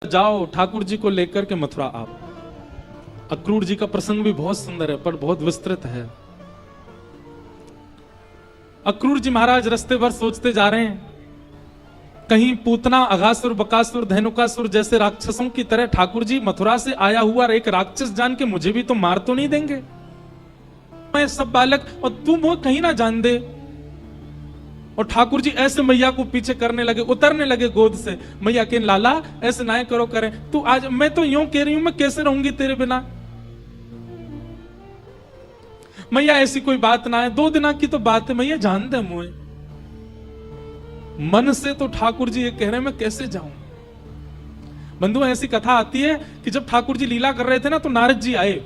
जाओ ठाकुर जी को लेकर के मथुरा आप। अक्रूर जी का प्रसंग भी बहुत सुंदर है पर बहुत विस्तृत है। अक्रूर जी महाराज रास्ते भर सोचते जा रहे हैं, कहीं पूतना, अघासुर, बकासुर, धेनुकासुर जैसे राक्षसों की तरह ठाकुर जी मथुरा से आया हुआ एक राक्षस जान के मुझे भी तो मार तो नहीं देंगे। मैं सब बालक और तुम वो कहीं ना जान दे। और ठाकुर जी ऐसे मैया को पीछे करने लगे, उतरने लगे गोद से। मैया के लाला ऐसे ना करो, करें तू आज, मैं तो यूं कह रही हूं मैं कैसे रहूंगी तेरे बिना। मैया ऐसी कोई बात ना है, 2 दिना की तो बात है, मैया जान दे मुझे। मन से तो ठाकुर जी ये कह रहे हैं मैं कैसे जाऊं। बंधु ऐसी कथा आती है कि जब ठाकुर जी लीला कर रहे थे ना तो नारद जी आए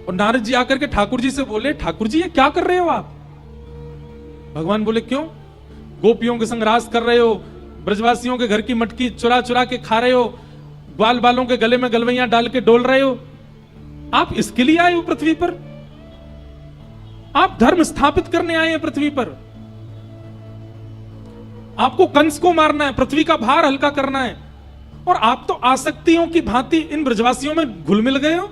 और नारद जी आकर के ठाकुर जी से बोले, ठाकुर जी ये क्या कर रहे हो आप। भगवान बोले क्यों, गोपियों के संग रास कर रहे हो, ब्रजवासियों के घर की मटकी चुरा चुरा के खा रहे हो, ग्वाल बालों के गले में गलवैया डाल के डोल रहे हो, आप इसके लिए आए हो पृथ्वी पर। आप धर्म स्थापित करने आए हैं पृथ्वी पर। आपको कंस को मारना है, पृथ्वी का भार हल्का करना है, और आप तो आसक्तियों की भांति इन ब्रजवासियों में घुल मिल गए हो।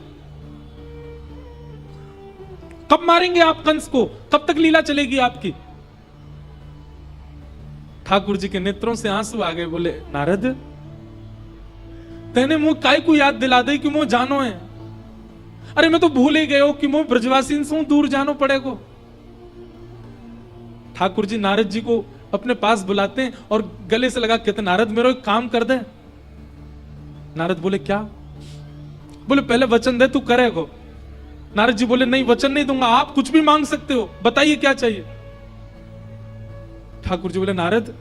कब मारेंगे आप कंस को, कब तक लीला चलेगी आपकी। ठाकुर जी के नेत्रों से आंसू आ गए। बोले नारद तेने मुंह काय को याद दिला दे कि मुंह जानो है। अरे मैं तो भूल ही गए हो कि मुंह ब्रजवासी से दूर जानो पड़ेगो। ठाकुर जी नारद जी को अपने पास बुलाते हैं और गले से लगा कहते नारद मेरा एक काम कर दे। नारद बोले क्या। बोले पहले वचन दे तू करेगो। नारद जी बोले नहीं वचन नहीं दूंगा, आप कुछ भी मांग सकते हो, बताइए क्या चाहिए। ठाकुर जी बोले नारद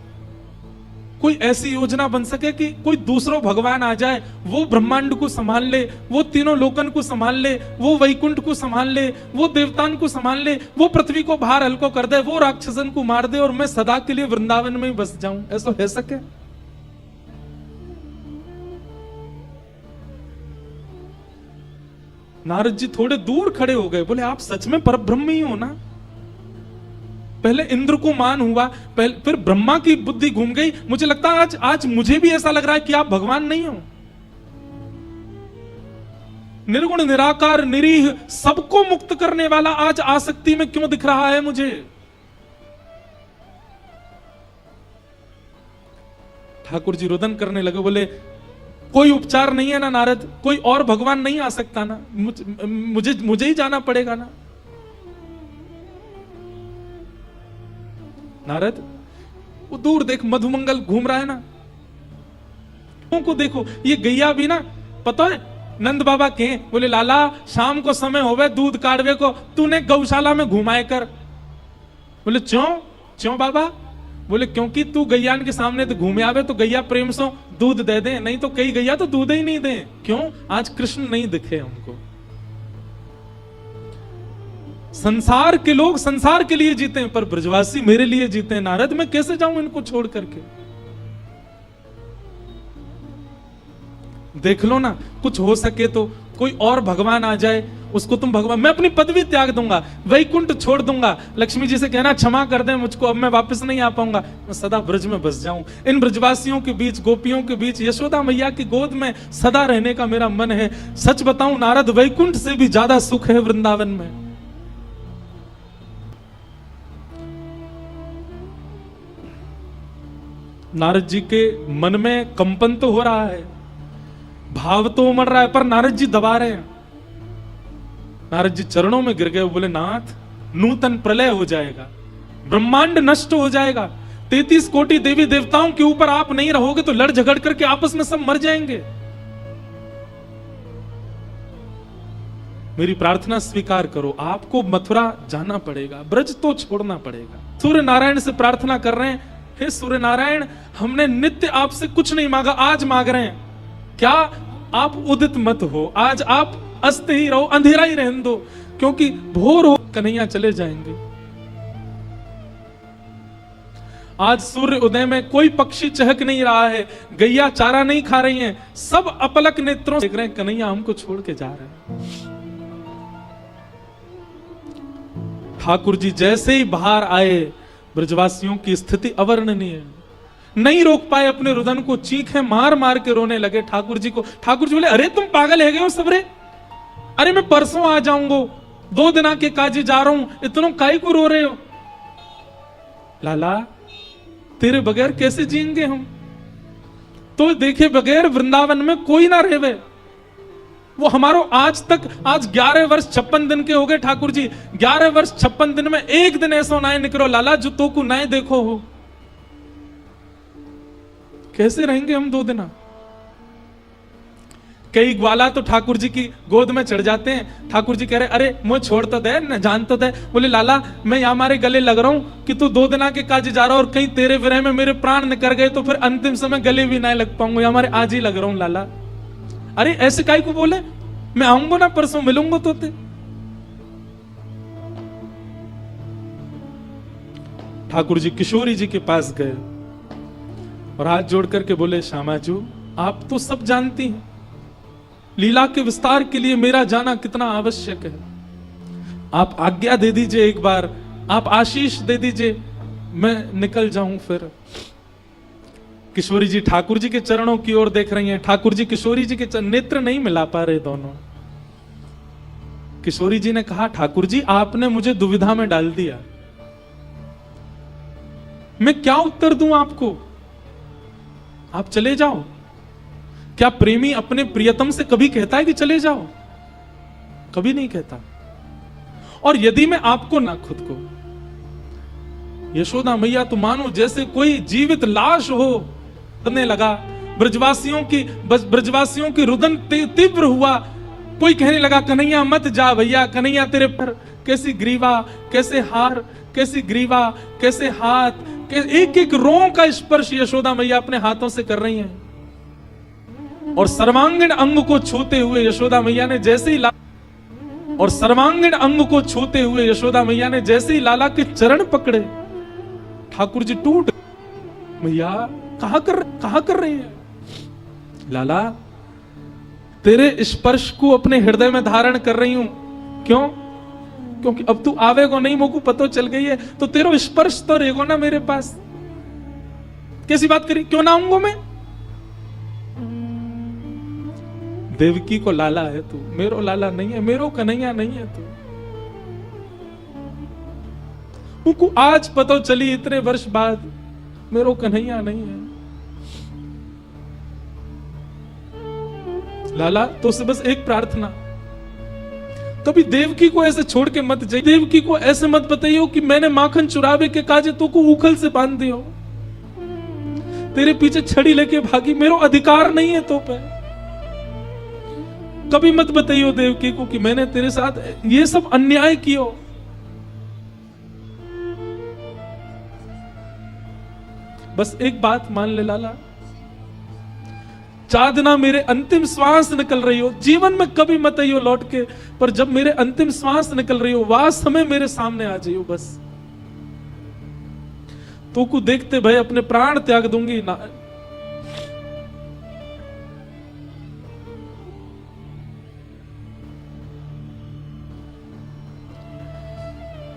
कोई ऐसी योजना बन सके कि कोई दूसरा भगवान आ जाए, वो ब्रह्मांड को संभाल ले, वो तीनों लोकन को संभाल ले, वो वैकुंठ को संभाल ले, वो देवतान को संभाल ले, वो पृथ्वी को भार हल्को कर दे, वो राक्षसन को मार दे और मैं सदा के लिए वृंदावन में ही बस जाऊं। ऐसा हो सके। नारद जी थोड़े दूर खड़े हो गए। बोले आप सच में परब्रह्म ही हो ना। पहले इंद्र को मान हुआ, फिर ब्रह्मा की बुद्धि घूम गई। मुझे लगता है आज मुझे भी ऐसा लग रहा है कि आप भगवान नहीं हो। निर्गुण निराकार निरीह सबको मुक्त करने वाला आज आसक्ति में क्यों दिख रहा है मुझे। ठाकुर जी रुदन करने लगे। बोले कोई उपचार नहीं है ना नारद, कोई और भगवान नहीं आ सकता ना, मुझे ही जाना पड़ेगा ना। नारद वो दूर देख, मधुमंगल घूम रहा है ना, को देखो, ये गैया भी ना पता है नंद बाबा के। बोले लाला शाम को समय होवे दूध काढ़वे को, तूने गौशाला में घुमाए कर। बोले क्यों बाबा। बोले क्योंकि तू गैयान के सामने तो घूमे आवे तो गैया प्रेम से दूध दे दे, नहीं तो कई गैया तो दूध ही नहीं दे। क्यों, आज कृष्ण नहीं दिखे उनको। संसार के लोग संसार के लिए जीते हैं, पर ब्रजवासी मेरे लिए जीते हैं। नारद मैं कैसे जाऊं इनको छोड़ करके। देख लो ना, कुछ हो सके तो कोई और भगवान आ जाए, उसको तुम भगवान, मैं अपनी पदवी त्याग दूंगा, वैकुंठ छोड़ दूंगा, लक्ष्मी जी से कहना क्षमा कर दे मुझको, अब मैं वापस नहीं आ पाऊंगा, मैं सदा ब्रज में बस जाऊं। इन ब्रजवासियों के बीच, गोपियों के बीच, यशोदा मैया की गोद में सदा रहने का मेरा मन है। सच बताऊं नारद, वैकुंठ से भी ज्यादा सुख है वृंदावन में। नारद जी के मन में कंपन तो हो रहा है, भाव तो उमड़ रहा है, पर नारद जी दबा रहे हैं। नारद जी चरणों में गिर गए। बोले नाथ नूतन प्रलय हो जाएगा, ब्रह्मांड नष्ट हो जाएगा, 33 कोटि देवी देवताओं के ऊपर आप नहीं रहोगे तो लड़ झगड़ करके आपस में सब मर जाएंगे। मेरी प्रार्थना स्वीकार करो, आपको मथुरा जाना पड़ेगा, ब्रज तो छोड़ना पड़ेगा। सूर्य नारायण से प्रार्थना कर रहे हैं, हे सूर्य नारायण हमने नित्य आपसे कुछ नहीं मांगा, आज मांग रहे हैं, क्या आप उदित मत हो, आज आप अस्त ही रहो, अंधेरा ही रहने दो, क्योंकि भोर हो कन्हैया चले जाएंगे। आज सूर्य उदय में कोई पक्षी चहक नहीं रहा है, गैया चारा नहीं खा रही हैं, सब अपलक नेत्रों से देख रहे हैं कन्हैया हमको छोड़ के जा रहे हैं। ठाकुर जी जैसे ही बाहर आए, ब्रजवासियों की स्थिति अवर्णनीय है। नहीं रोक पाए अपने रुदन को, चीखें मार मार के रोने लगे ठाकुर जी को। ठाकुर जी बोले, अरे तुम पागल है गए हो सबरे, अरे मैं परसों आ जाऊंगा, 2 दिन के काजी जा रहा हूं, इतना काई को रो रहे हो? लाला तेरे बगैर कैसे जिएंगे हम? तो देखे बगैर वृंदावन में कोई ना रहे। वो हमारो आज 11 वर्ष 56 दिन के हो गए ठाकुर जी। 11 वर्ष 56 दिन में एक दिन ऐसा ना निकलो लाला जो तो को नए देखो हो। कैसे रहेंगे हम 2 दिन? कई ग्वाला तो ठाकुर जी की गोद में चढ़ जाते हैं। ठाकुर जी कह रहे, अरे मुझे छोड़ तो दे, न जान तो दे। बोले, लाला मैं यहाँ हमारे गले लग रहा हूं कि तू 2 दिन के काज जा रहा और कहीं तेरे विरह में मेरे प्राण निकल गए तो फिर अंतिम समय गले भी ना लग पाऊंगा, हमारे आज ही लग रहा हूं लाला। अरे ऐसे काई को बोले, मैं आऊंगा ना परसों, मिलूंगा तो ते। ठाकुर जी किशोरी जी के पास गए और हाथ जोड़ करके बोले, श्यामाजू आप तो सब जानती हैं, लीला के विस्तार के लिए मेरा जाना कितना आवश्यक है। आप आज्ञा दे दीजिए, एक बार आप आशीष दे दीजिए, मैं निकल जाऊं फिर। किशोरी जी ठाकुर जी के चरणों की ओर देख रही हैं। ठाकुर जी किशोरी जी के नेत्र नहीं मिला पा रहे दोनों। किशोरी जी ने कहा, ठाकुर जी आपने मुझे दुविधा में डाल दिया, मैं क्या उत्तर दूं आपको? आप चले जाओ। क्या प्रेमी अपने प्रियतम से कभी कहता है कि चले जाओ? कभी नहीं कहता। और यदि मैं आपको ना खुद को, यशोदा मैया तो मानो जैसे कोई जीवित लाश हो करने लगा। ब्रजवासियों की रुदन तीव्र हुआ। कोई कहने लगा, कन्हैया मत जा भैया, कन्हैया तेरे पर कैसी ग्रीवा, कैसे हार, कैसी ग्रीवा, कैसे हाथ, एक एक रों का स्पर्श यशोदा मैया अपने हाथों से कर रही हैं। और सर्वांगीण अंग को छूते हुए यशोदा मैया ने जैसे ही यशोदा मैया ने जैसे ही लाला के चरण पकड़े, ठाकुर जी टूट। मैया कहा कर रही है? लाला तेरे स्पर्श को अपने हृदय में धारण कर रही हूं। क्यों? क्योंकि अब तू आवेगो नहीं, मोको पतो चल गई है, तो तेरो स्पर्श तो रहेगो ना मेरे पास। कैसी बात करी? क्यों ना आऊंगा मैं? देवकी को लाला है तू, मेरो लाला नहीं है, मेरो कन्हैया नहीं है तू। मुझको आज पता चली इतने वर्ष बाद, मेरो कन्हैया नहीं है। लाला तो से बस एक प्रार्थना, कभी देवकी को ऐसे छोड़ के मत जाइए। देवकी को ऐसे मत बताइयो कि मैंने माखन चुरावे के काजे तो को उखल से बांध दियो, तेरे पीछे छड़ी लेके भागी, मेरो अधिकार नहीं है तो पे। कभी मत बताइयो देवकी को कि मैंने तेरे साथ ये सब अन्याय कियो। बस एक बात मान ले लाला, चादना मेरे अंतिम श्वास निकल रही हो, जीवन में कभी मत आइयो लौट के, पर जब मेरे अंतिम श्वास निकल रही हो, वह समय मेरे सामने आ जाइयो बस। तो को देखते भाई अपने प्राण त्याग दूंगी ना।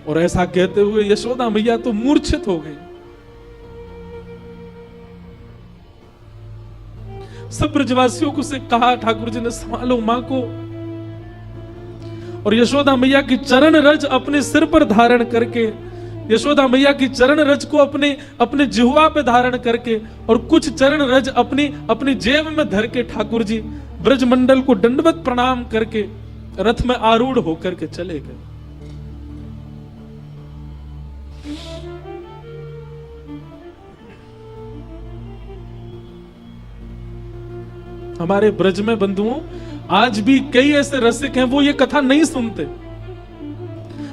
और ऐसा कहते हुए यशोदा मैया तो मूर्छित हो गई। सब ब्रजवासियों को से कहा, ठाकुर जी ने संभालो मां को। और यशोदा मैया की चरण रज अपने सिर पर धारण करके, यशोदा मैया की चरण रज को अपने जिह्वा पे धारण करके, और कुछ चरण रज अपनी जेब में धर के ठाकुर जी ब्रजमंडल को दंडवत प्रणाम करके रथ में आरूढ़ होकर के चले गए। हमारे ब्रज में बंधुओं आज भी कई ऐसे रसिक हैं, वो ये कथा नहीं सुनते।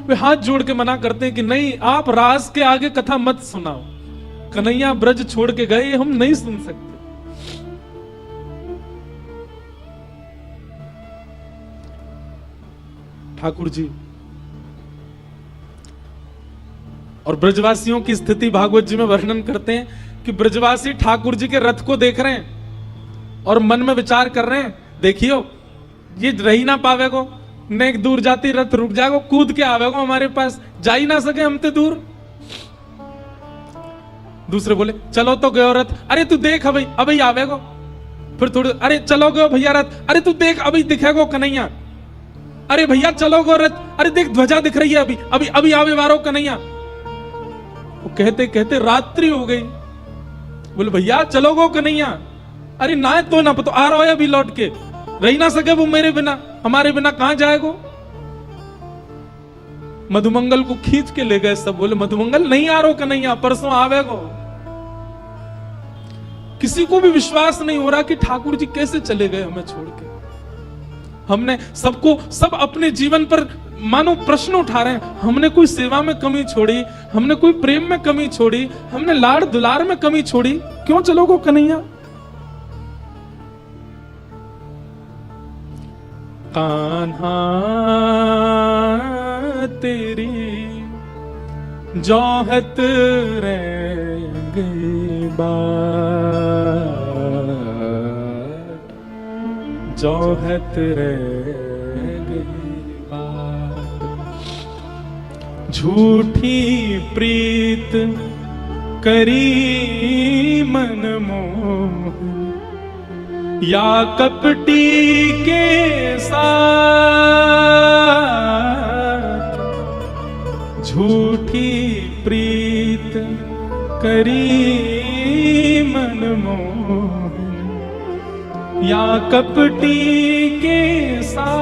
वे हाथ जोड़ के मना करते हैं कि नहीं, आप रास के आगे कथा मत सुनाओ, कन्हैया ब्रज छोड़ के गए, हम नहीं सुन सकते। ठाकुर जी और ब्रजवासियों की स्थिति भागवत जी में वर्णन करते हैं कि ब्रजवासी ठाकुर जी के रथ को देख रहे हैं और मन में विचार कर रहे हैं, देखियो ये रही ना पावेगो, नेक दूर जाती रथ रुक जाएगो, कूद के आवेगो हमारे पास, जा ही ना सके हम ते दूर। दूसरे बोले चलो तो गयो रथ, अरे तू देख अभी अभी आवेगो। फिर थोड़ी, अरे चलो गयो भैया रथ, अरे तू देख अभी दिखेगो कन्हैया। अरे भैया चलो गो रथ, अरे देख ध्वजा दिख रही है अभी अभी अभी आवे वारो कन्हैया। वो कहते कहते रात्रि हो गई। बोले भैया चलो गो कन्हैया, अरे ना तो ना तो आ रहा है अभी लौट के, रही ना सके वो मेरे बिना, हमारे बिना कहां जाएगो। मधुमंगल को खींच के ले गए सब। बोले मधुमंगल नहीं आ रहा कन्हैया, परसों आवेगो। किसी को भी विश्वास नहीं हो रहा कि ठाकुर जी कैसे चले गए हमें छोड़ के। हमने सबको सब अपने जीवन पर मानो प्रश्न उठा रहे हैं, हमने कोई सेवा में कमी छोड़ी, हमने कोई प्रेम में कमी छोड़ी, हमने लाड़ दुलार में कमी छोड़ी, क्यों चलोगो कन्हैया। कान्हा तेरी जोहत रह गई बात, जोहत रह गई बात। झूठी प्रीत करी मन मोह, या कपटी के साथ। झूठी प्रीत करी मन मोह, या कपटी के साथ,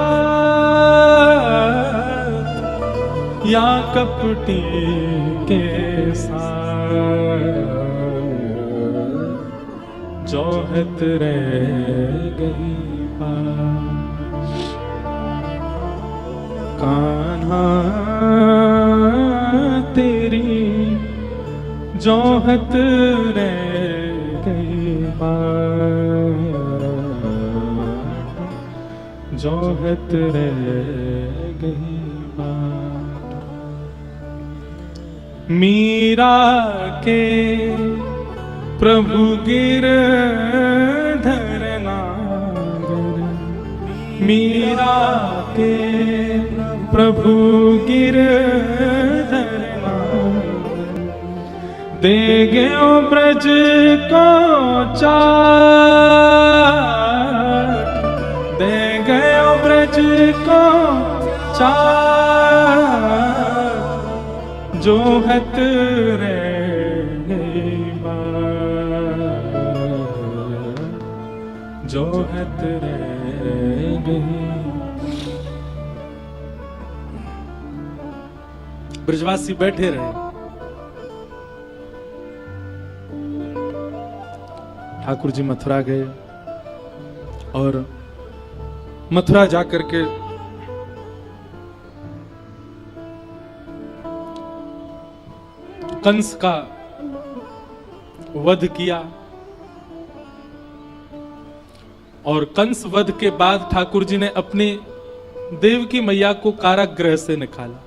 या कपटी के साथ। जोहत रह गई बात। कान्हा तेरी जोहत रह गई बात, जोहत रह गई बात। मीरा के प्रभु गिरधर नागर, मीरा के प्रभु गिरधर नागर। दे गयो ब्रज को चाट, दे गयो ब्रज को चाट। जोहत रह जोहत रह गई। ब्रजवासी बैठे रहे। ठाकुर जी मथुरा गए और मथुरा जाकर के कंस का वध किया। और कंस वध के बाद ठाकुर जी ने अपनी देवकी मैया को कारागृह से निकाला।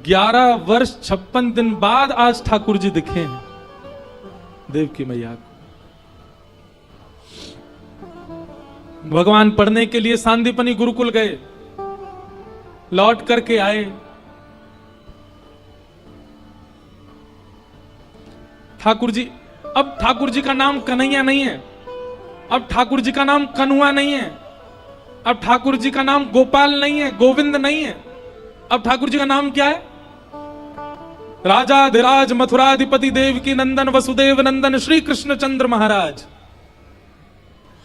11 वर्ष 56 दिन बाद आज ठाकुर जी दिखे हैं देवकी मैया को। भगवान पढ़ने के लिए सांदीपनी गुरुकुल गए, लौट करके आए। ठाकुर जी, अब ठाकुर जी का नाम कन्हैया नहीं है, अब ठाकुर जी का नाम कन्हुआ नहीं है, अब ठाकुर जी का नाम गोपाल नहीं है, गोविंद नहीं है। अब ठाकुर जी का नाम क्या है? राजाधिराज मथुराधिपति देवकी नंदन वसुदेव नंदन श्री कृष्ण चंद्र महाराज।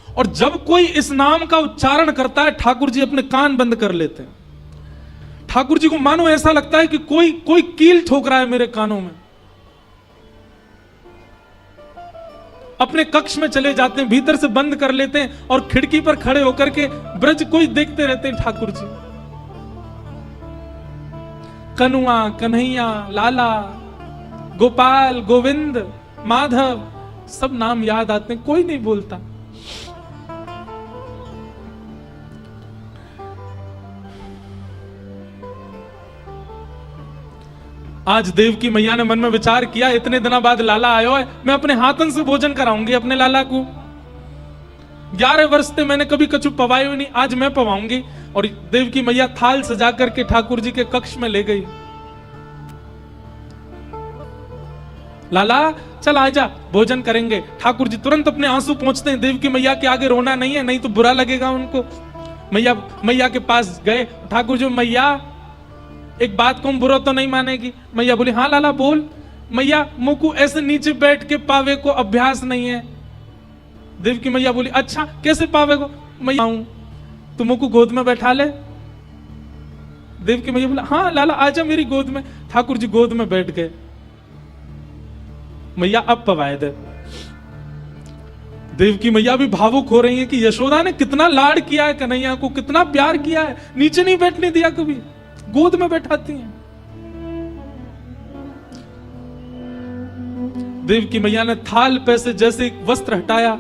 और जब कोई इस नाम का उच्चारण करता है, ठाकुर जी अपने कान बंद कर लेते हैं। ठाकुर जी को मानो ऐसा लगता है कि कोई कील ठोक रहा है मेरे कानों में। अपने कक्ष में चले जाते हैं, भीतर से बंद कर लेते हैं और खिड़की पर खड़े होकर के ब्रज को ही देखते रहते हैं। ठाकुर जी कन्हुआ, कन्हैया, लाला, गोपाल, गोविंद, माधव, सब नाम याद आते हैं, कोई नहीं बोलता। आज देवकी मैया ने मन में विचार किया, इतने दिनों बाद लाला आयो है, मैं अपने हाथन से भोजन कराऊंगी अपने लाला को। 11 वर्ष से मैंने कभी कछु पवाई नहीं, आज मैं पवाऊंगी। और देवकी मैया थाल सजा करके ठाकुर जी के कक्ष में ले गई। लाला चल आजा भोजन करेंगे। ठाकुर जी तुरंत अपने आंसू पहुंचते हैं, देवकी मैया के आगे रोना नहीं है, नहीं तो बुरा लगेगा उनको। मैया के पास गए, ठाकुर जी मैया एक बात को बुरा तो नहीं मानेगी। मैया बोली हाँ लाला बोल। मैया मुझको ऐसे नीचे बैठ के पावे को अभ्यास नहीं है। देवकी मैया बोली अच्छा कैसे पावे को? मैया तू मुझको गोद में बैठा ले। देवकी मैया बोला हाँ लाला आजा मेरी गोद में। ठाकुर जी गोद में बैठ गए। मैया अब पवाए दे। देवकी मैया भी भावुक हो रही है कि यशोदा ने कितना लाड किया है कन्हैया को, कितना प्यार किया है, नीचे नहीं बैठने दिया, कभी गोद में बैठाती हैं। देवकी मैया ने थाल पे से जैसे एक वस्त्र हटाया।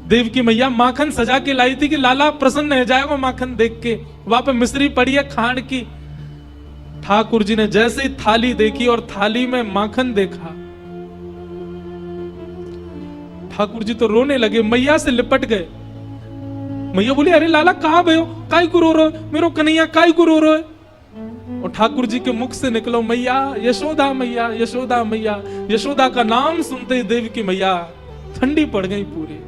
देवकी मैया माखन सजा के लाई थी कि लाला प्रसन्न हो जाएगा माखन देख के। वहां पे मिश्री पड़ी है खांड की। ठाकुर जी ने जैसे ही थाली देखी और थाली में माखन देखा, ठाकुर जी तो रोने लगे, मैया से लिपट गए। मैया बोली अरे लाला कहां भयो, काय को रो रहे हो, मेरो कन्हैया काय को रो रहे हो? और ठाकुर जी के मुख से निकलो मैया यशोदा मैया यशोदा मैया। यशोदा का नाम सुनते ही देवकी मैया ठंडी पड़ गई पूरी।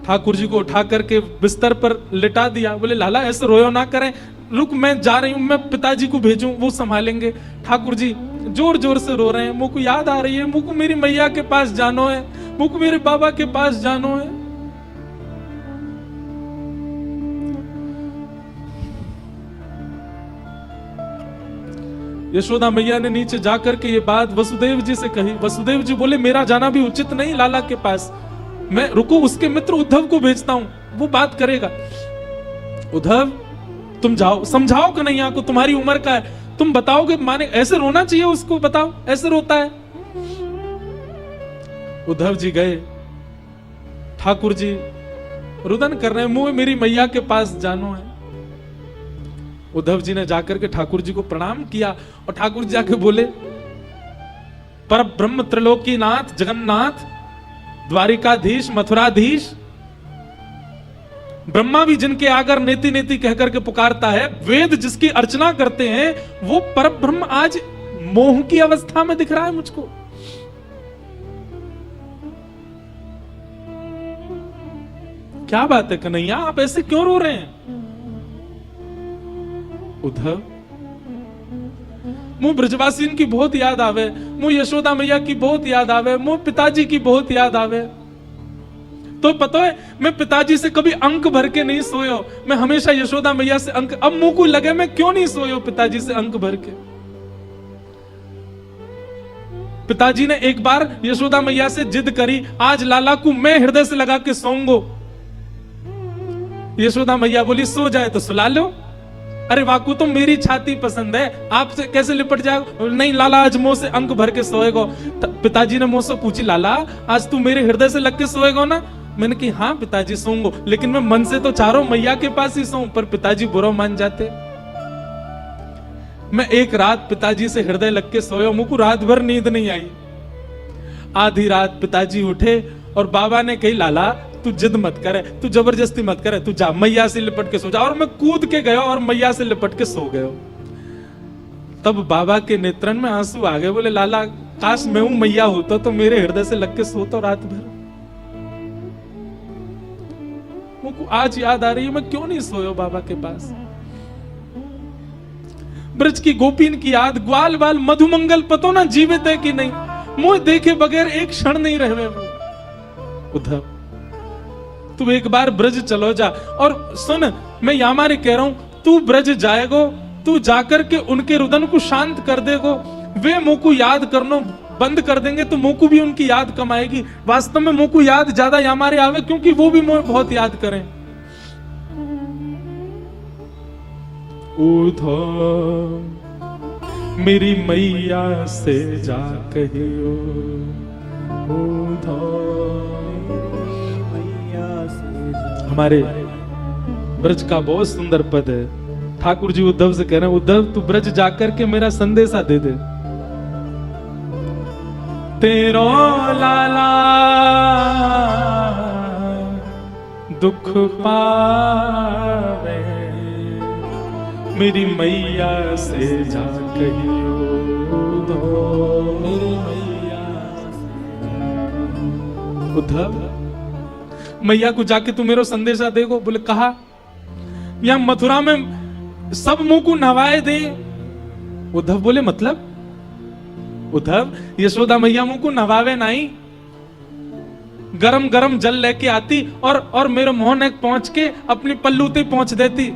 ठाकुर जी को उठा करके बिस्तर पर लिटा दिया। बोले लाला ऐसे रोयो ना करें, रुक मैं जा रही हूं, मैं पिताजी को भेजूं वो संभालेंगे। ठाकुर जी जोर जोर से रो रहे हैं, मुझको याद आ रही है, मुझको मेरी मैया के पास जानो है, मुझको मेरे बाबा के पास जानो है। यशोदा मैया ने नीचे जाकर के ये बात वसुदेव जी से कही। वसुदेव जी बोले मेरा जाना भी उचित नहीं लाला के पास, मैं रुको उसके मित्र उद्धव को भेजता हूं, वो बात करेगा। उद्धव तुम जाओ, समझाओ कन्हैया को, तुम्हारी उम्र का है, तुम बताओगे माने, ऐसे रोना चाहिए उसको, बताओ ऐसे रोता है। उद्धव जी गए, ठाकुर जी रुदन कर रहे हैं, मुंह मेरी मैया के पास जानो है। उद्धव जी ने जाकर के ठाकुर जी को प्रणाम किया और ठाकुर जी जाके बोले पर ब्रह्म त्रिलोकीनाथ जगन्नाथ द्वारिकाधीश मथुराधीश, ब्रह्मा भी जिनके आगर नेति नेति कहकर के पुकारता है, वेद जिसकी अर्चना करते हैं, वो परब्रह्म आज मोह की अवस्था में दिख रहा है मुझको। क्या बात है कन्हैया, आप ऐसे क्यों रो रहे हैं? उद्धव मुझ ब्रजवासियों की बहुत याद आवे, मुझ यशोदा मैया की बहुत याद आवे, मुझ पिताजी की बहुत याद आवे। तो पता है मैं पिताजी से कभी अंक भर के नहीं सोयो, मैं हमेशा यशोदा मैया से अंक, अब मुंह को लगे मैं क्यों नहीं सोयो पिताजी से अंक भर के। पिताजी ने एक बार यशोदा मैया से जिद करी, आज लाला को मैं हृदय से लगा के सोऊंगो। यशोदा मैया बोली सो जाए तो सुला लो। अरे वाकू तो मेरी छाती पसंद है, आपसे कैसे लिपट जाएगा? नहीं लाला आज मुंह से अंक भर के सोएगो। पिताजी ने मुझसे पूछी लाला आज तू मेरे हृदय से लग के सोएगो ना? मैंने कहा हाँ पिताजी सोऊंगो, लेकिन मैं मन से तो चारों मैया के पास ही सोऊं, पर पिताजी बुरा मान जाते। मैं एक रात पिताजी से हृदय लग के सोया, मुझको रात भर नींद नहीं आई। आधी रात पिताजी उठे और बाबा ने कही लाला तू जिद मत करे, तू जबरदस्ती मत करे, तू जा मैया से लिपट के सो जा। और मैं कूद के गया और मैया से लिपट के सो गया। तब बाबा के नेत्रन में आंसू आ गए, बोले लाला काश मैं हूं मैया होता तो मेरे हृदय से लग के सोता रात भर। मुझको आज याद आ रही है मैं क्यों नहीं सोयो बाबा के पास। ब्रज की गोपीन की याद, ग्वाल बाल मधुमंगल पतो ना जीवित है कि नहीं, मुझे देखे बगैर एक क्षण नहीं रहे वो। उद्धव तू एक बार ब्रज चलो जा, और सुन मैं यामारे कह रहा हूं, तू ब्रज जाएगो, तू जाकर के उनके रुदन को शांत कर देगो, वे मुंह को याद करनो बंद कर देंगे तो मुंह को भी उनकी याद कम आएगी। वास्तव में मुंह को याद ज्यादा यामारे आवे, क्योंकि वो भी मुझे बहुत याद करें। उधो मेरी मैया से जा कहियो, उधो हमारे ब्रज का बहुत सुंदर पद है। ठाकुर जी उद्धव से कह रहे हैं उद्धव तू ब्रज जाकर के मेरा संदेशा दे दे। तेरो लाला दुख पावे, मेरी मैया से जा कहियो उद्धव, मेरी मैया। उद्धव, मैया को जाके तू मेरो संदेशा देगो? बोले कहा, यहां मथुरा में सब मुंह को नहवाए दे। उद्धव बोले मतलब? उद्धव, यशोदा मैया मुंह को नहवावे नहीं, गरम गरम जल लेके आती और मेरे मोहन एक पहुंच के अपनी पल्लू ते पहुंच देती।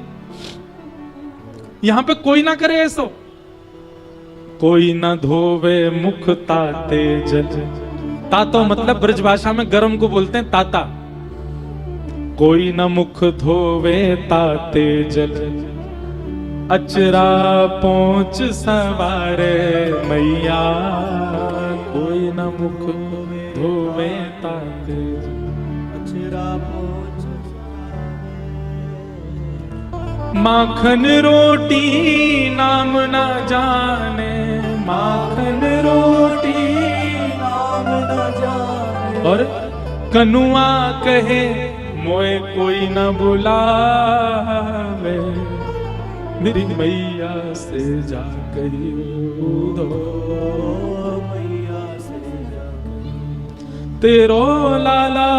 यहां पे कोई ना करे ऐसो, कोई ना धोवे मुख ताते जल। तातो मतलब ब्रज भाषा में गरम को बोलते हैं ताता। कोई न मुख धोवे ताते जल, अचरा पहुंच सवारे मैया। कोई न मुख धोवे ताते जल, अचरा पहुंच। माखन रोटी नाम ना जाने, माखन रोटी नाम ना जाने। और कनुआ कहे मोए कोई न बुलावे, मेरी मैया से जा कहियो दो, मैया से जा तेरो लाला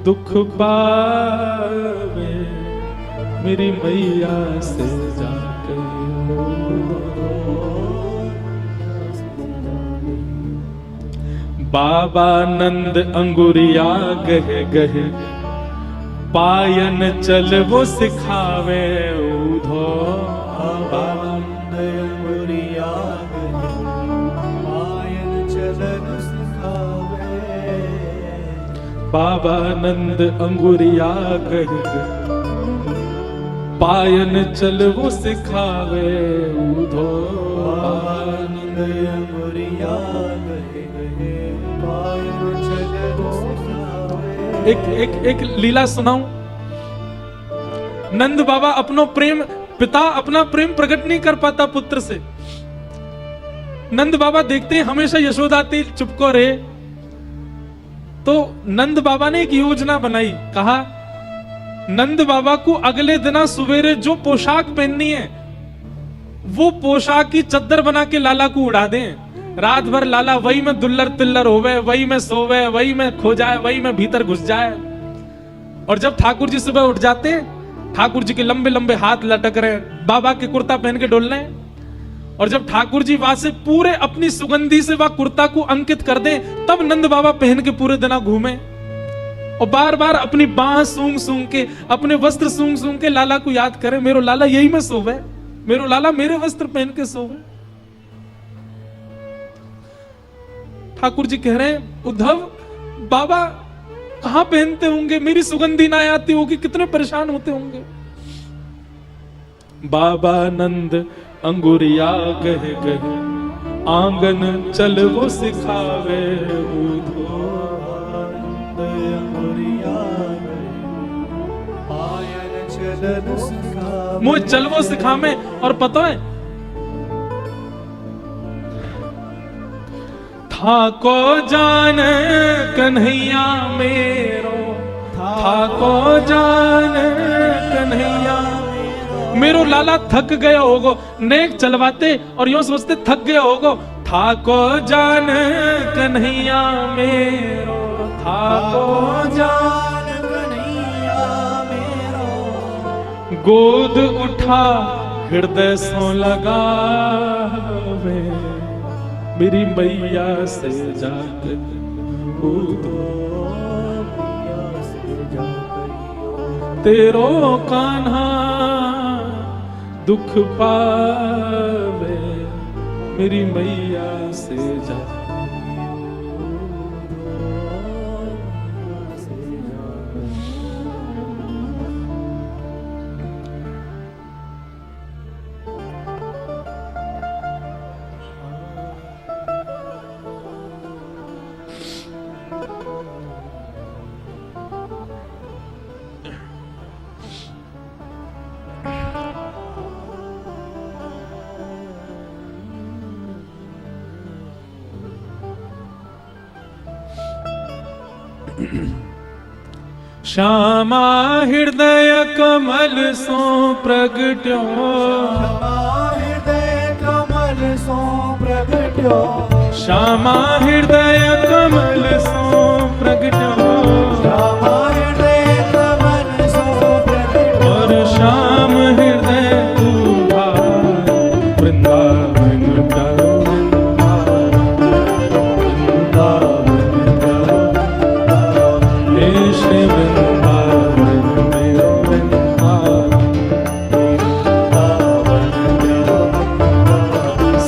दुख पावे, मेरी मैया से जा कहियो दो। बाबा नंद अंगुरिया गहे गहे, पायन चल वो सिखावे उधो। बाबा नंद अंगुरिया गहे, पायन चलन सिखावे। बाबा नंद अंगुरिया गहे, पायन चल वो सिखावे उधो। बाबा नंद अंगुरिया एक लीला सुनाऊं। नंद बाबा अपनो प्रेम, पिता अपना प्रेम प्रकट नहीं कर पाता पुत्र से। नंद बाबा देखते हैं हमेशा यशोदा चुपको रहे, तो नंद बाबा ने एक योजना बनाई। कहा नंद बाबा को अगले दिन सवेरे जो पोशाक पहननी है वो पोशाक की चद्दर बना के लाला को उड़ा दें। रात भर लाला वही में दुल्लर तिल्लर होवे, वही में सोवे, वही में खो जाए, वही में भीतर घुस जाए। और जब ठाकुर जी सुबह उठ जाते, ठाकुर जी के लंबे लंबे हाथ लटक रहे, बाबा के कुर्ता पहन के डोल रहे। और जब ठाकुर जी वहां से पूरे अपनी सुगंधी से वह कुर्ता को अंकित कर दे, तब नंद बाबा पहन के पूरे दिन घूमे और बार बार अपनी बाह सूंघ सूंघ के, अपने वस्त्र सूंघ सूंघ के लाला को याद करे, मेरो लाला यही में सोवे, मेरो लाला मेरे वस्त्र पहन के सोवे। ठाकुर जी कह रहे हैं उद्धव, बाबा कहां पहनते होंगे, मेरी सुगंधी ना आती होगी, कितने परेशान होते होंगे। बाबा नंद अंगुरिया गहे गहे, आंगन चल वो सिखावे उधो। मुझे चल वो सिखावे। और पता है थाको जान कन्हैया मेरो, थाको जान कन्हैया मेरो। लाला थक गया होगो, नेक चलवाते और यूं सोचते थक गया होगो। थाको जान कन्हैया मेरो, थाको जान कन्हैया मेरो। गोद उठा हृदय सो लगावे, मेरी मैया से जाकर तेरो कान्हा दुख पावे, मेरी मैया से जा। श्यामा हृदय कमल सो प्रगट्यो, हृदय कमल सो प्रगट्यो, श्यामा हृदय कमल सो प्रगट्यो, श्यामा हृदय कमल सो प्रगट्यो, और श्याम हृदय तू वृंदावन करो, हे श्री वृंदावन मेरो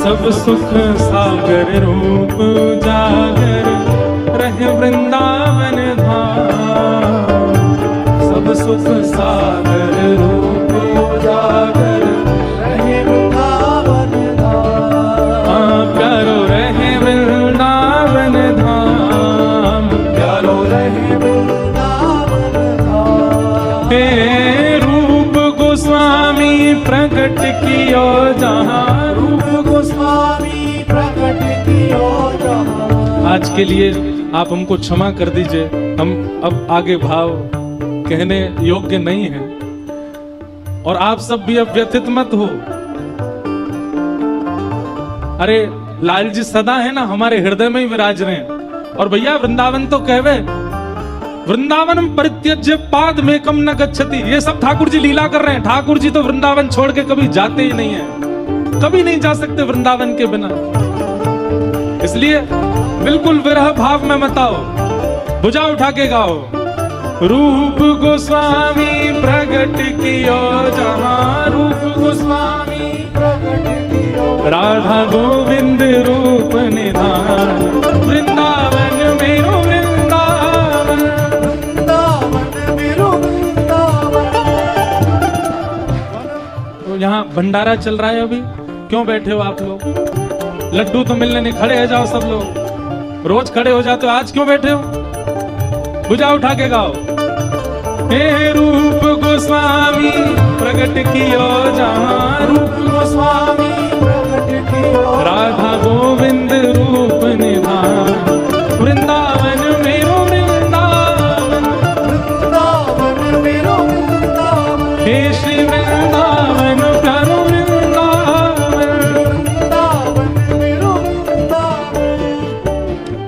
सब सुख सागर रूप जागर रहे वृंदावन धाम, सब सुख सागर रूप जागर रहे वृंदावन धाम, प्यारो रहे वृंदावन धाम, प्यारो रहे वृंदावन धाम, हे रूप गोस्वामी प्रकट कियो जहाँ, रूप गोस्वामी प्रकट कियो जहाँ। आज के लिए आप हमको क्षमा कर दीजिए, हम अब आगे भाव कहने योग्य नहीं हैं, और आप सब भी अब व्यथित मत हो। अरे लाल जी सदा है ना हमारे हृदय में ही विराज रहे हैं, और भैया वृंदावन तो कहवे वृंदावनम परित्यज्य पाद में कम न गच्छति, ये सब ठाकुर जी लीला कर रहे हैं। ठाकुर जी तो वृंदावन छोड़ के कभी जाते ही नहीं है, कभी नहीं जा सकते वृंदावन के बिना। इसलिए बिल्कुल विरह भाव में मत आओ, भुजा उठा के गाओ। रूप गोस्वामी प्रगट कियो जहाँ, रूप गोस्वामी प्रकट कियो, राधा गोविंद रूप निधान, वृंदावन मेरो वृंदावन, वृंदावन मेरो वृंदावन। तो यहाँ भंडारा चल रहा है अभी, क्यों बैठे हो आप लोग? लड्डू तो मिलने नहीं, खड़े हो जाओ सब लोग, रोज खड़े हो जाते हो, आज क्यों बैठे हो? भुजा उठा के गाओ। हे रूप गोस्वामी प्रकट कियो जहाँ, रूप गोस्वामी प्रकट कियो, राधा गोविंद रूप निधान, वृंदावन मेरो वृंदावन, वृंदावन मेरो वृंदावन, हे श्री वृंदावन प्यारो वृंदावन, वृंदावन मेरो वृंदावन।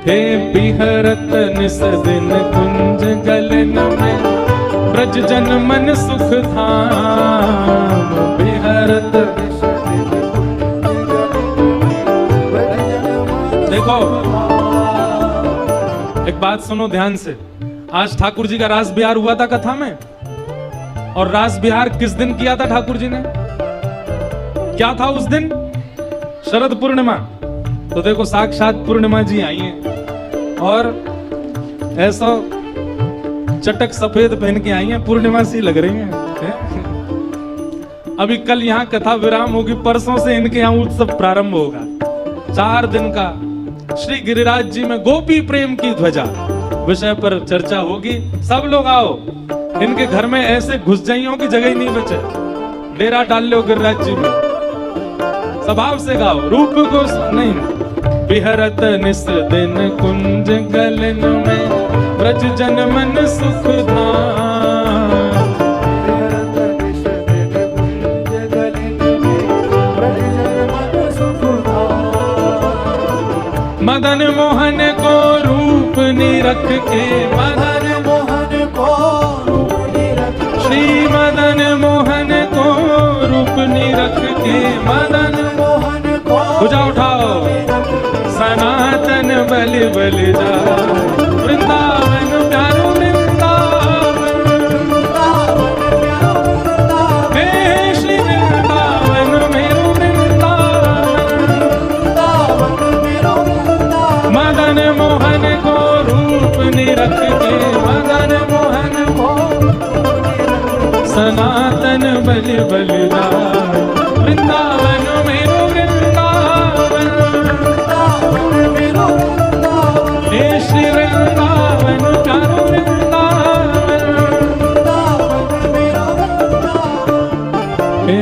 हे बिहरत निस दिन कुंज गलन में, ब्रज जन मन सुख धाम, बिहरत। देखो एक बात सुनो ध्यान से, आज ठाकुर जी का रास बिहार हुआ था कथा में, और रास बिहार किस दिन किया था ठाकुर जी ने? क्या था उस दिन? शरद पूर्णिमा। तो देखो साक्षात पूर्णिमा जी आई हैं, और ऐसा चटक सफेद पहन के आई हैं, पूर्णिमा सी लग रही हैं। अभी कल यहाँ कथा विराम होगी, परसों से इनके यहाँ उत्सव प्रारंभ होगा, 4 दिन का। श्री गिरिराज जी में गोपी प्रेम की ध्वजा विषय पर चर्चा होगी। सब लोग आओ, इनके घर में ऐसे घुस जाइयों की जगह ही नहीं बचे, डेरा डाल लो गिरिराज जी में। स्वभाव से गाओ, रूप को नहीं। बिहरत निस दिन कुंज गलन में, ब्रज जन मन सुख धाम, बिहरत निस दिन कुंज गलन में, ब्रज जन मन सुख धाम। मदन मोहन को रूप निरख के, मदन मोहन को रूप निरख, श्री मदन मोहन को रूप निरख के, मदन मोहन को भुजा उठाओ। सनातन बलि बलि जा, वृंदावन प्यारो वृंदावन, वृंदावन प्यारो वृंदावन, हे श्री वृंदावन मेरो वृंदावन, वृंदावन मेरो वृंदावन। मदन मोहन को रूप निरख के, मदन मोहन को सनातन बलि बलि जा, वृंदावन मेरो वृंदावन, वृंदावन मेरो वृंदावन, हे श्री वृंदावन प्यारो वृंदावन, वृंदावन मेरो वृंदावन। हे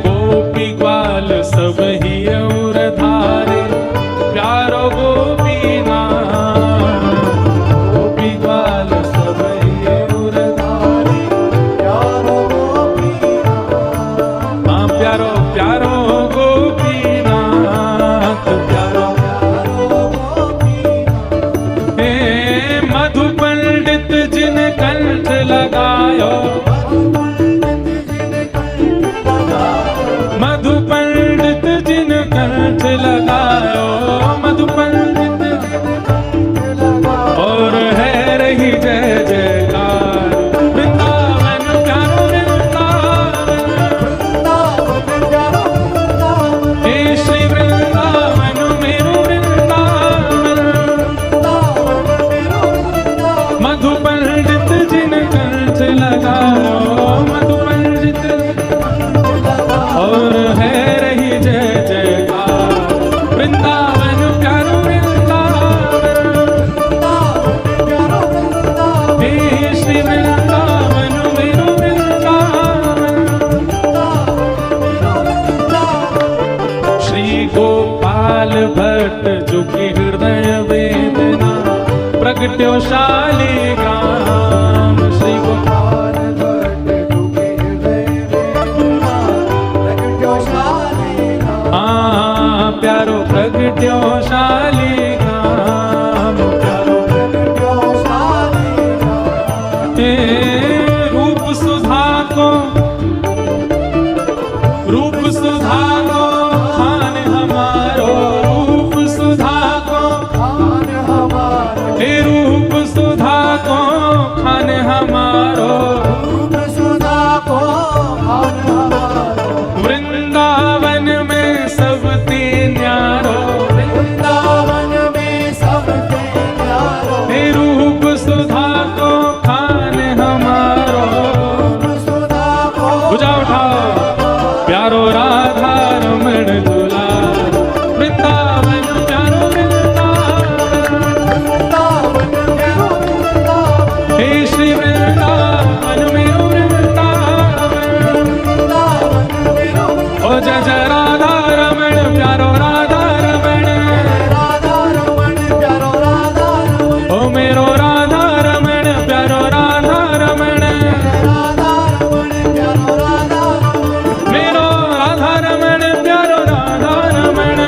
गोपी ग्वाल सब ही और धारे, प्यारो गोपी नाम, गोपी ग्वाल सब ही और कंठ लगायो मधु पंडित और है रही जय जयकार वृंदावन प्यारो वृंदावन हे श्री वृंदावन मेरो वृंदावन मधु पंडित जिन कंठ लगायो मधु पंडित और है रही जय जयकार वृंदावन प्यारो वृंदावन हे श्री वृंदावन मेरो वृंदावन श्री गोपाल भट्ट जो कि हृदय वेदना प्रगट्यो शालिग्राम श्री गोपाल प्यारो प्रगट्यो शालिग्राम प्यारो प्रगट्यो शालिग्राम हे रूप सुधा को खान हमारो रूप सुधा को हे रूप सुधा को खान हमारो वृंदावन में सबते न्यारो हे रूप सुधा को खान हमारो बुझा उठाओ प्यारो राधा रमण झूला वृंदावन प्यारो वृंदावन हे श्री वृंदावन मेरो वृंदावन ओ जय जय राधा रमण प्यारो राधा रमण ओ मेरो राधा रमण प्यारो राधा रमण मेरो राधा रमण प्यारो राधा रमण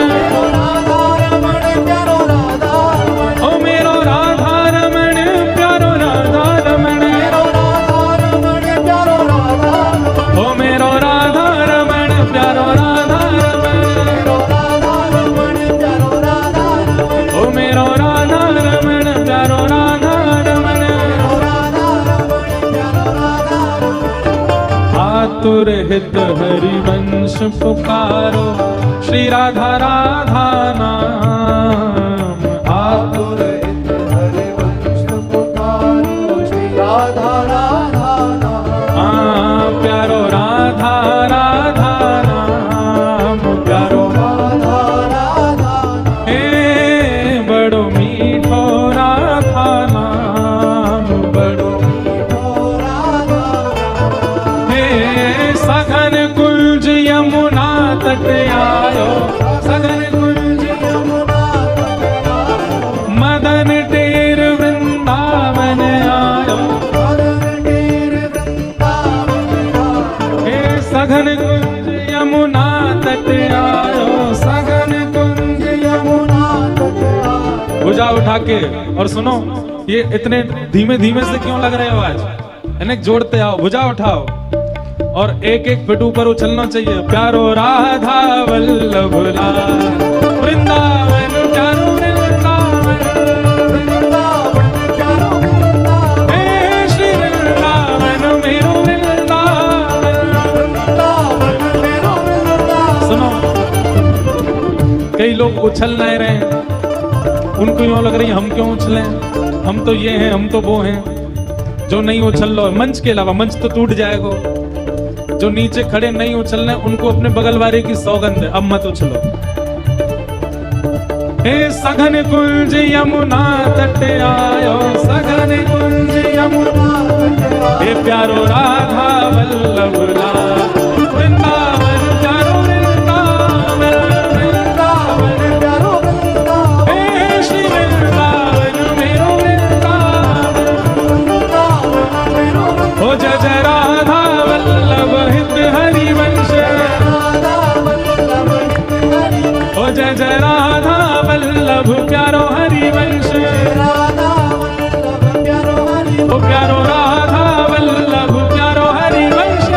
ओ मेरो राधा रमण प्यारो राधा रमण ओ मेरो राधा रमण प्यारो राधा रमण ओ मेरो राधा रमण प्यारो राधा रमण आतुर हित हरिवंश पुकारो श्री राधा राधा नाम आतुर प्यारो राधा राधा नाम प्यारो हे बड़ो मीठो राधा नाम बड़ो हे सघन कुंज यमुना तट आयो सघन कुंज मदन टेर वृंदावन आयो हे सघन कुंज यमुना तट आयो सघन कुंज यमुना तट आयो भुजा उठा के और सुनो ये इतने धीमे धीमे से क्यों लग रहे हो आज इन्हें जोड़ते आओ भुजा उठाओ और एक एक पिटू पर उछलना चाहिए प्यारो राधा वल्लभ लाल वृंदावन प्यारो वृंदावन हे श्री वृंदावन मेरो वृंदावन सुनो कई लोग उछल नहीं रहे उनको यूं लग रही हम क्यों उछलें हम तो ये हैं हम तो वो हैं जो नहीं उछल लो मंच के अलावा मंच तो टूट जाएगा जो नीचे खड़े नहीं उछलने उनको अपने बगल वाले की सौगंध है अब मत उछलो हे सघन कुंज यमुना तट आयो सघन कुंज यमुना हे प्यारो राधा वल्लभ लाल वृंदावन प्यारो वृंदावन हे श्री वृंदावन मेरो वृंदावन हो जय जय राधा वल्लभ हित हरिवंश हो जय जय राधा वल्लभ प्यारो हरिवंश ओ प्यारो राधा वल्लभ प्यारो हरिवंश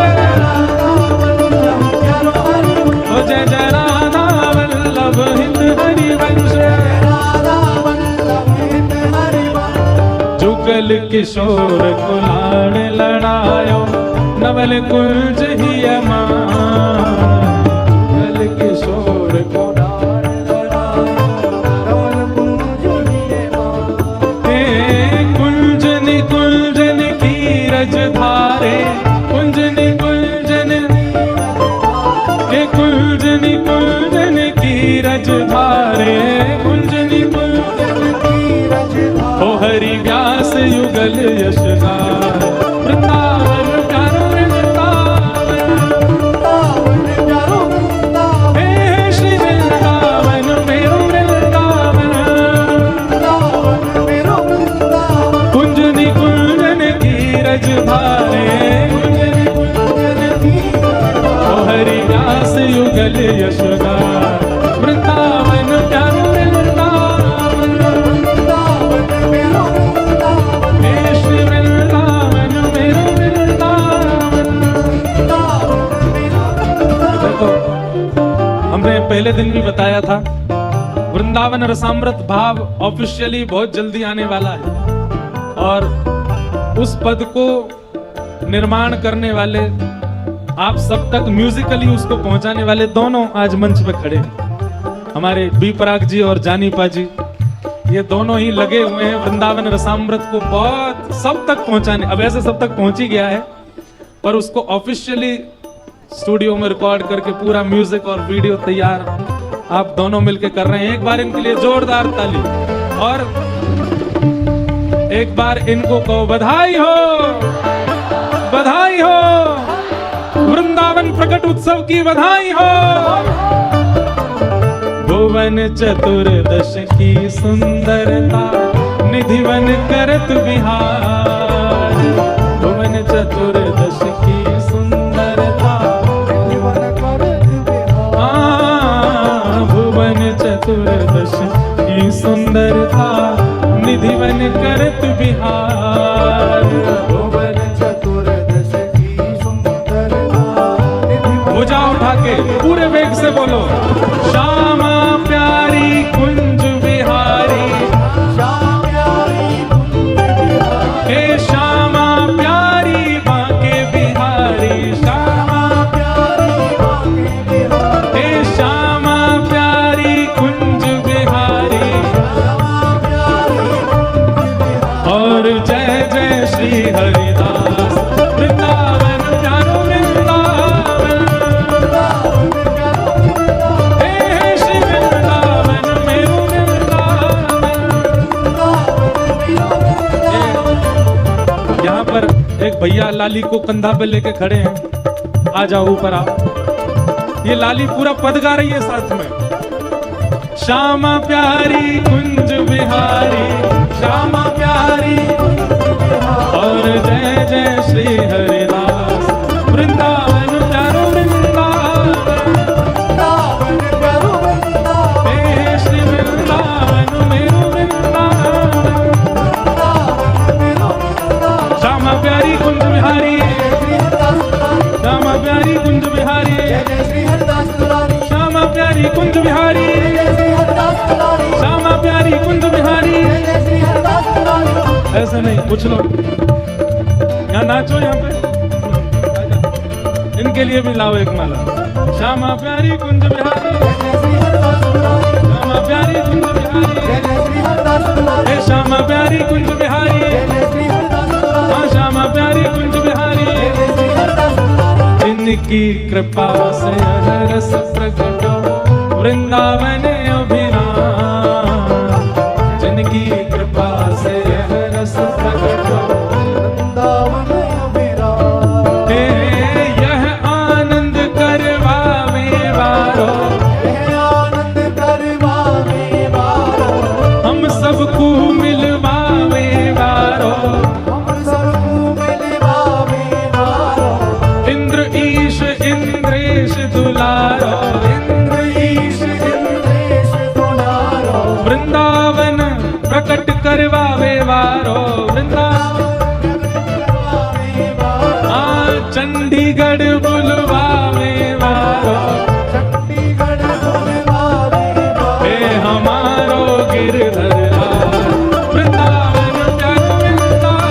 युगल किशोर को लाड़ लड़ायो नवल कुंज ही अमान युगल किशोर को कुंजन कुंजन की रज धारे कुंजन कुंजन के कुंजन कुंजन की रज धारे कुंजन कुंजन की रज धारे ओ हरि व्यास युगल यशगार वृंदावन प्यारो वृंदावन हे श्री वृंदावन मेरो वृंदावन कुंजन कुंजन की रज धारे कुंजन कुंजन की ओ हरि व्यास युगल यशगार वृंदावन प्यारो वृंदावन हे श्री वृंदावन मेरो वृंदावन। देखो हमने पहले दिन भी बताया था वृंदावन रसामृत भाव ऑफिशियली बहुत जल्दी आने वाला है और उस पद को निर्माण करने वाले आप सब तक म्यूजिकली उसको पहुंचाने वाले दोनों आज मंच पे खड़े हैं। हमारे बी पराग जी और जानी पा जी ये दोनों ही लगे हुए हैं वृंदावन रसामृत को बहुत सब तक पहुंचाने। अब ऐसे सब तक पहुंच ही गया है पर उसको ऑफिशियली स्टूडियो में रिकॉर्ड करके पूरा म्यूजिक और वीडियो तैयार आप दोनों मिलके कर रहे हैं। एक बार इनके लिए जोरदार ताली और एक बार इनको कहो बधाई हो बधाई हो वृंदावन प्रकट उत्सव की बधाई हो। भुवन चतुर्दश की सुंदरता निधिवन करत बिहार भुवन चतुर्दश की सुंदरता भुवन चतुर्दश की सुंदरता निधिवन करत बिहार भुवन चतुर्दश की सुंदरता भुजा उठा के पूरे वेग से बोलो श्यामा प्यारी कुंज बिहारी हे श्यामा प्यारी बांके बिहारी श्यामा हे श्यामा प्यारी कुंज बिहारी और जय जय श्री हरिदास वृंदावन प्यारो वृंदावन हे श्री वृंदावन मेरो वृंदावन। यहाँ पर एक भैया लाली को कंधा पे लेके खड़े हैं आ जाओ ऊपर आओ। ये लाली पूरा पद गा रही है साथ में श्यामा प्यारी कुंज बिहारी श्यामा प्यारी और जय जय श्री हरिदास वृंदावन प्यारो वृंदावन हे श्री वृंदावन मेरो वृंदावन। श्यामा प्यारी कुंज बिहारी श्यामा प्यारी कुंज बिहारी श्यामा प्यारी कुंज बिहारी श्यामा प्यारी कुंज बिहारी। ऐसा नहीं कुछ लोग यहाँ नाचो यहाँ पे इनके लिए भी लाओ एक माला श्यामा प्यारी कुंज बिहारी श्यामा प्यारी कुंज बिहारी हे श्यामा प्यारी कुंज बिहारी हाँ श्यामा प्यारी कुंज बिहारी। इनकी कृपा से यह रस प्रकट वृंदावन अभिराम जिनकी कृपा से यह रस प्रकट वृंदावन अभिराम यह आनंद करवावे वारो आनंद करवावे वारो हम सबको मिलवावे वारो हम सबको मिलवावे वारो इंद्र ईश इंद्रेश दुलारो वृंदावन प्रकट करवावे वारो वृंदावन चंडीगढ़ बुलवावे वारो हे हमारो गिरधर वृंदावन प्यारो वृंदावन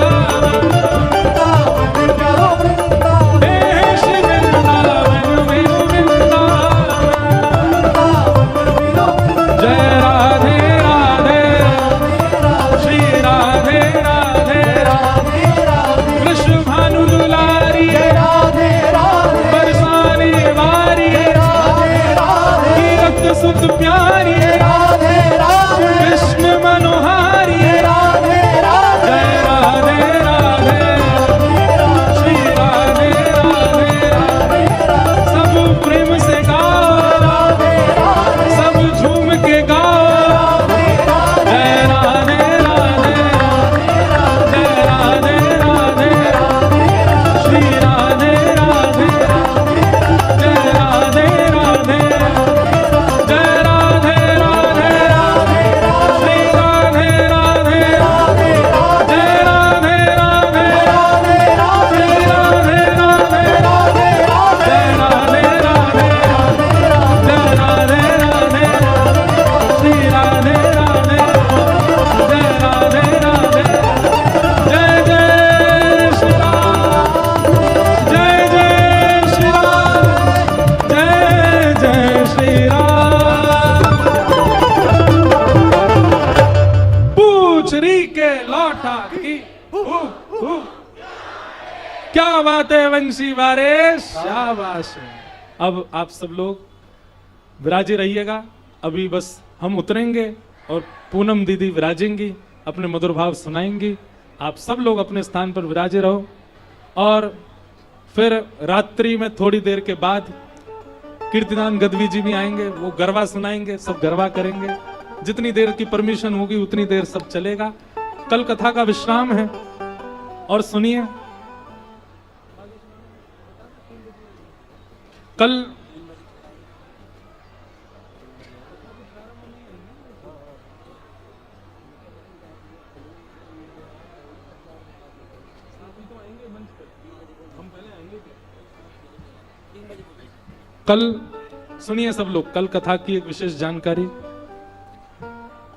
लौटा की क्या बात है वंशी वारे, शाबाश। अब आप सब लोग विराजे रहिएगा। अभी बस हम उतरेंगे और पूनम दीदी विराजेंगी, अपने मधुर भाव सुनाएंगी। आप सब लोग अपने स्थान पर विराजे रहो और फिर रात्रि में थोड़ी देर के बाद कीर्तिदान गदवी जी भी आएंगे, वो गरबा सुनाएंगे, सब गरबा करेंगे। जितनी देर की परमिशन होगी उतनी देर सब चलेगा। कल कथा का विश्राम है और सुनिए, कल सुनिए सब लोग, कल कथा की एक विशेष जानकारी।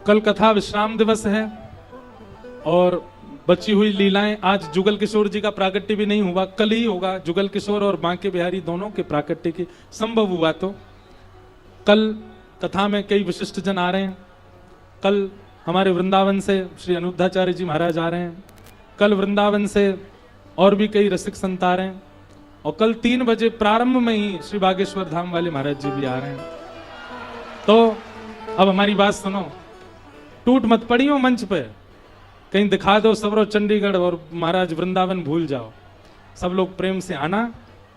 कल कथा विश्राम दिवस है और बची हुई लीलाएं, आज जुगल किशोर जी का प्राकट्य भी नहीं हुआ, कल ही होगा। जुगल किशोर और बांके बिहारी दोनों के प्राकट्य की संभव हुआ तो कल कथा में कई विशिष्ट जन आ रहे हैं। कल हमारे वृंदावन से श्री अनुद्धाचार्य जी महाराज आ रहे हैं। कल वृंदावन से और भी कई रसिक संत आ रहे हैं और कल 3 बजे प्रारंभ में ही श्री बागेश्वर धाम वाले महाराज जी भी आ रहे हैं। तो अब हमारी बात सुनो, टूट मत पड़ियो मंच पे, कहीं दिखा दो सबरो चंडीगढ़ और महाराज वृंदावन भूल जाओ। सब लोग प्रेम से आना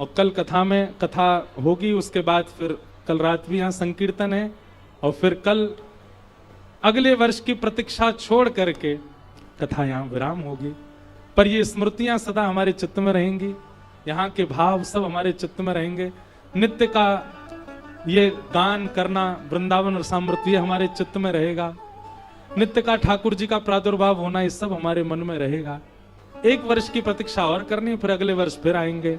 और कल कथा में कथा होगी। उसके बाद फिर कल रात भी यहाँ संकीर्तन है और फिर कल अगले वर्ष की प्रतीक्षा छोड़ करके कथा यहाँ विराम होगी। पर ये स्मृतियां सदा हमारे चित्त में रहेंगी, यहाँ के भाव सब हमारे चित्त में रहेंगे। नित्य का ये गान करना, वृंदावन और सामृत्य हमारे चित्त में रहेगा। नित्य का ठाकुर जी का प्रादुर्भाव होना, ये सब हमारे मन में रहेगा। 1 वर्ष की प्रतीक्षा और करनी, फिर अगले वर्ष फिर आएंगे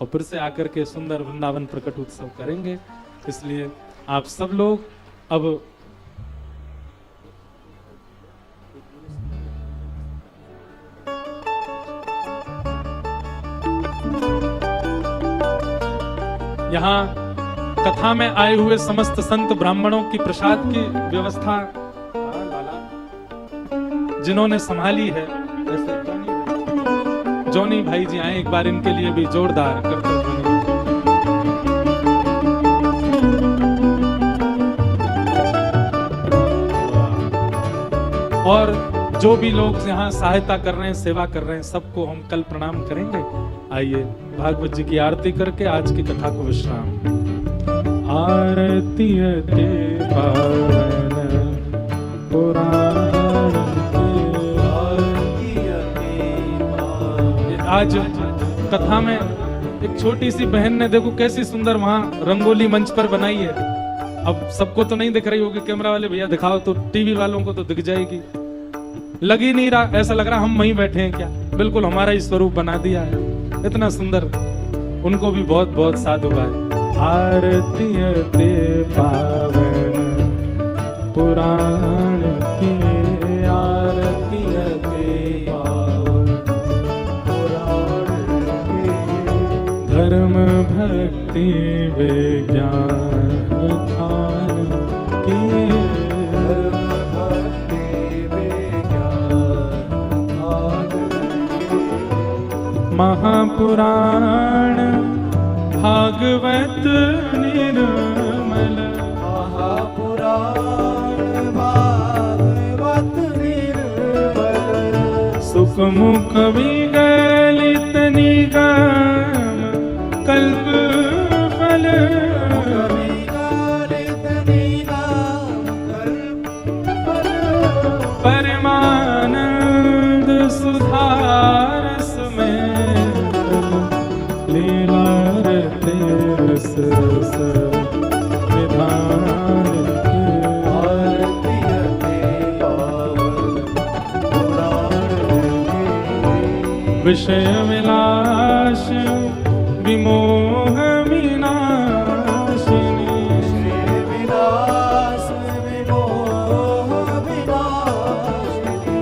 और फिर से आकर के सुंदर वृंदावन प्रकट उत्सव करेंगे। इसलिए आप सब लोग अब यहाँ कथा में आए हुए समस्त संत ब्राह्मणों की प्रसाद की व्यवस्था जिन्होंने संभाली है, ऐसे जॉनी भाई जी आए, एक बार इनके लिए भी जोरदार करते हुए। और जो भी लोग यहाँ सहायता कर रहे हैं, सेवा कर रहे हैं, सबको हम कल प्रणाम करेंगे। आइए भागवत जी की आरती करके आज की कथा को विश्राम। आरती पावन पुराण, आज कथा में एक छोटी सी बहन ने देखो कैसी सुंदर वहां रंगोली मंच पर बनाई है। अब सबको तो नहीं दिख रही होगी, कैमरा वाले भैया दिखाओ तो टीवी वालों को तो दिख जाएगी। लग ही नहीं रहा, ऐसा लग रहा हम वहीं बैठे हैं क्या। बिल्कुल हमारा ही स्वरूप बना दिया है, इतना सुंदर। उनको भी बहुत बहुत साधुवाद। आरती पावन पुराण की, आरती पावन पुराण की, धर्म भक्ति विज्ञान खान की, धर्म भक्ति विज्ञान खान की, महापुराण भागवत निर्मल, महापुराण भागवत निर्मल, सुखमुख विगलित निगम कल्प फल, विगलित निगम कल्प फल, परमानंद सुधारस में लीला रस विधान के, आरती पावन पुराण के, विषय विलास विमोह विनाशिनी, विषय विलास विमोह विनाशिनी,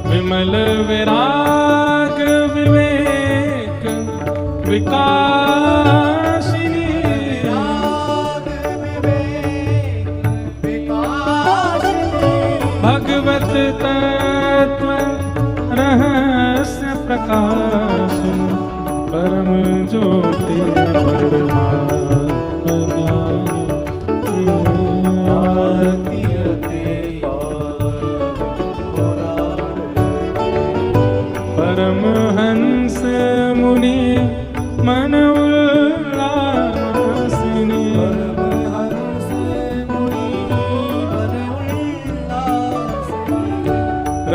विमल विराग विवेक विकासिनी, भगवत तत्व प्रकाश परम ज्योति आरती ते परमहंस मुनि मन उल्लासिनी परमहंस मुनि मन उल्लासिनी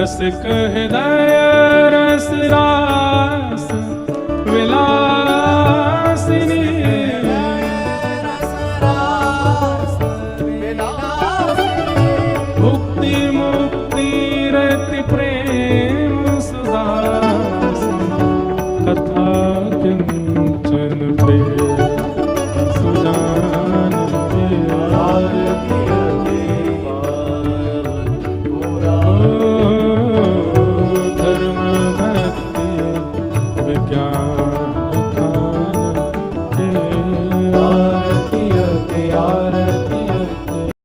रसिक हृदय रसरा